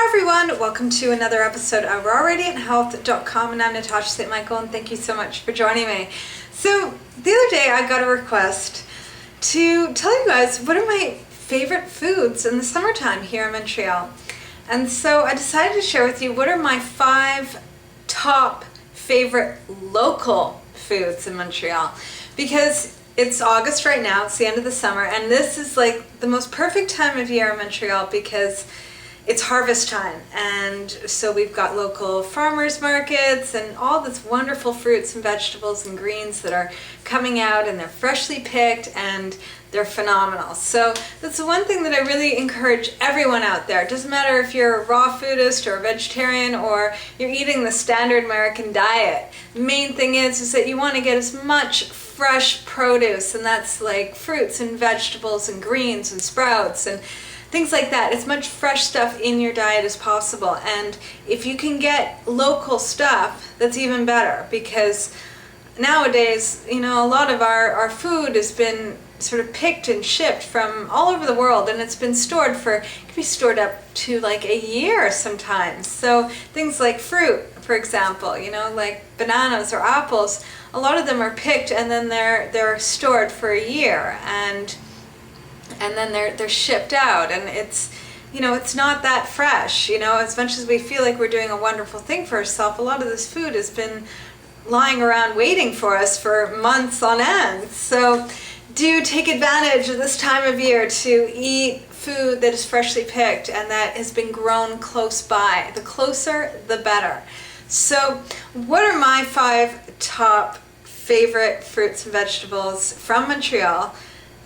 everyone, welcome to another episode of rawradianthealth.com, and I'm Natasha St. Michael, and thank you so much for joining me. So the other day I got a request to tell you guys what are my favorite foods in the summertime here in Montreal. And so I decided to share with you what are my 5 top favorite local foods in Montreal, because it's August right now, it's the end of the summer, and this is like the most perfect time of year in Montreal because it's harvest time, and so we've got local farmers markets and all this wonderful fruits and vegetables and greens that are coming out, and they're freshly picked and they're phenomenal. So that's the one thing that I really encourage everyone out there. It doesn't matter if you're a raw foodist or a vegetarian or you're eating the standard American diet. The main thing is that you want to get as much fresh produce, and that's like fruits and vegetables and greens and sprouts and things like that. As much fresh stuff in your diet as possible. And if you can get local stuff, that's even better, because nowadays, you know, a lot of our food has been sort of picked and shipped from all over the world, and it's been stored for, it can be stored up to like a year sometimes. So things like fruit, for example, you know, like bananas or apples, a lot of them are picked and then they're stored for a year, and then they're shipped out, and it's, you know, it's not that fresh. You know, as much as we feel like we're doing a wonderful thing for ourselves, a lot of this food has been lying around waiting for us for months on end. So do take advantage of this time of year to eat food that is freshly picked and that has been grown close by. The closer, the better. So what are my 5 top favorite fruits and vegetables from Montreal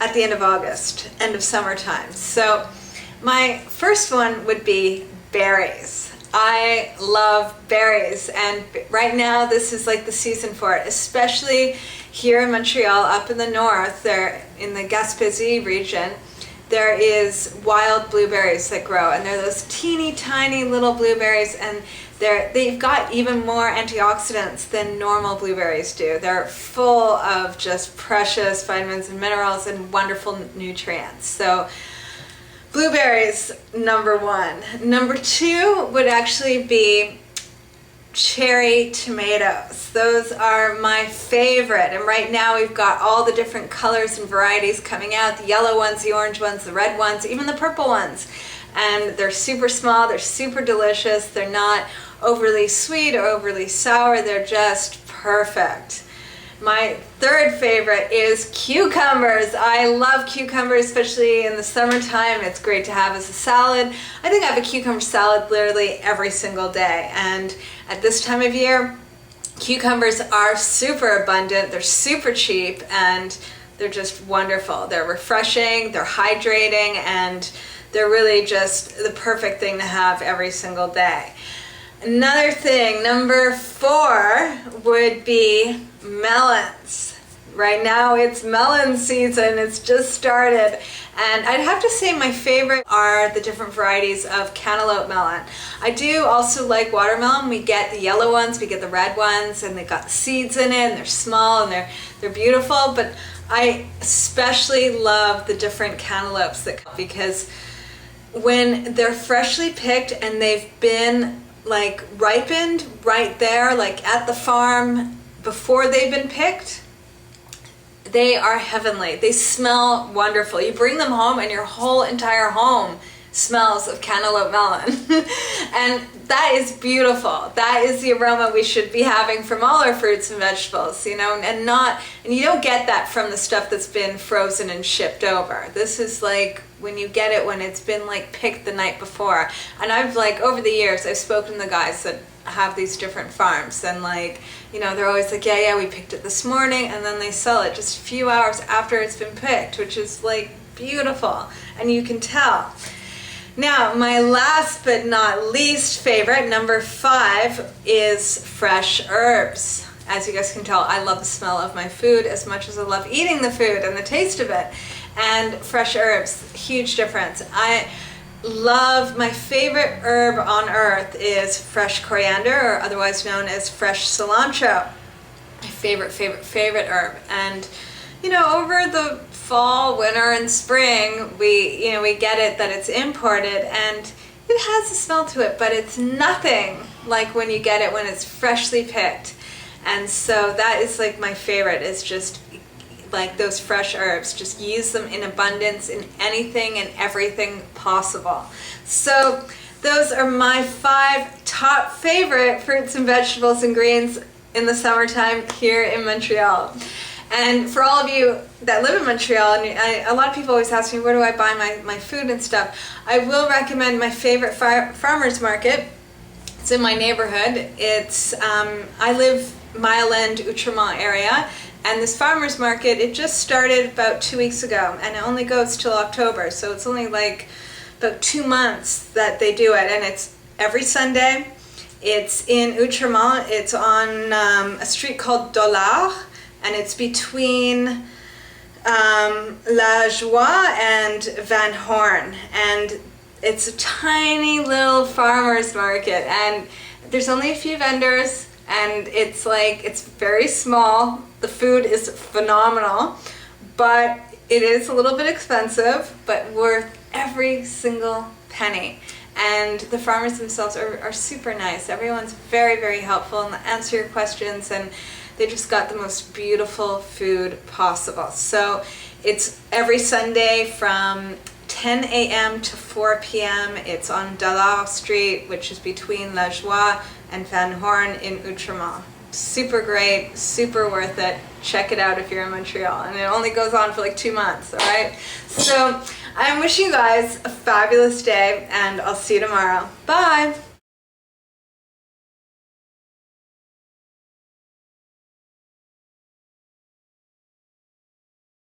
at the end of August, end of summertime? So my first one would be berries. I love berries, and right now this is like the season for it, especially here in Montreal, up in the north, there in the Gaspésie region. There is wild blueberries that grow, and they're those teeny tiny little blueberries, and they've got even more antioxidants than normal blueberries do. They're full of just precious vitamins and minerals and wonderful nutrients. So blueberries, number 1. Number 2 would actually be cherry tomatoes. Those are my favorite, and right now we've got all the different colors and varieties coming out, the yellow ones, the orange ones, the red ones, even the purple ones. And they're super small, they're super delicious, they're not overly sweet or overly sour, they're just perfect. My third favorite is cucumbers. I love cucumbers, especially in the summertime. It's great to have as a salad. I think I have a cucumber salad literally every single day. And at this time of year, cucumbers are super abundant, they're super cheap, and they're just wonderful. They're refreshing, they're hydrating, and they're really just the perfect thing to have every single day. Another thing, number 4, would be melons. Right now it's melon season, it's just started, and I'd have to say my favorite are the different varieties of cantaloupe melon. I do also like watermelon. We get the yellow ones, we get the red ones, and they've got seeds in it, and they're small, and they're beautiful, but I especially love the different cantaloupes because when they're freshly picked and they've been like ripened right there, like at the farm before they've been picked, they are heavenly. They smell wonderful. You bring them home and your whole entire home smells of cantaloupe melon. And that is beautiful. That is the aroma we should be having from all our fruits and vegetables, you know, and you don't get that from the stuff that's been frozen and shipped over. This is like when you get it when it's been like picked the night before. And I've like over the years I've spoken to the guys that have these different farms, and like, you know, they're always like, yeah, we picked it this morning, and then they sell it just a few hours after it's been picked, which is like beautiful, and you can tell. Now, my last but not least favorite, number 5, is fresh herbs. As you guys can tell, I love the smell of my food as much as I love eating the food and the taste of it. And fresh herbs, huge difference. I love, my favorite herb on earth is fresh coriander, or otherwise known as fresh cilantro. My favorite herb. And you know, over the fall, winter, and spring, we get it that it's imported, and it has a smell to it, but it's nothing like when you get it when it's freshly picked. And so that is like my favorite, is just like those fresh herbs. Just use them in abundance in anything and everything possible. So those are my 5 top favorite fruits and vegetables and greens in the summertime here in Montreal. And for all of you that live in Montreal, and a lot of people always ask me, where do I buy my food and stuff? I will recommend my favorite farmer's market. It's in my neighborhood. It's I live Mile End, Outremont area, and this farmer's market, it just started about 2 weeks ago, and it only goes till October, so it's only like about 2 months that they do it, and it's every Sunday. It's in Outremont. It's on a street called Dollard, and it's between La Joie and Van Horn, and it's a tiny little farmer's market, and there's only a few vendors, and it's very small. The food is phenomenal, but it is a little bit expensive, but worth every single penny. And the farmers themselves are super nice. Everyone's very, very helpful and answer your questions, and they just got the most beautiful food possible. So it's every Sunday from 10 a.m. to 4 p.m. It's on Dollard Street, which is between La Joie and Van Horn in Outremont. Super great, super worth it. Check it out if you're in Montreal. And it only goes on for like 2 months, all right? So I'm wishing you guys a fabulous day, and I'll see you tomorrow. Bye!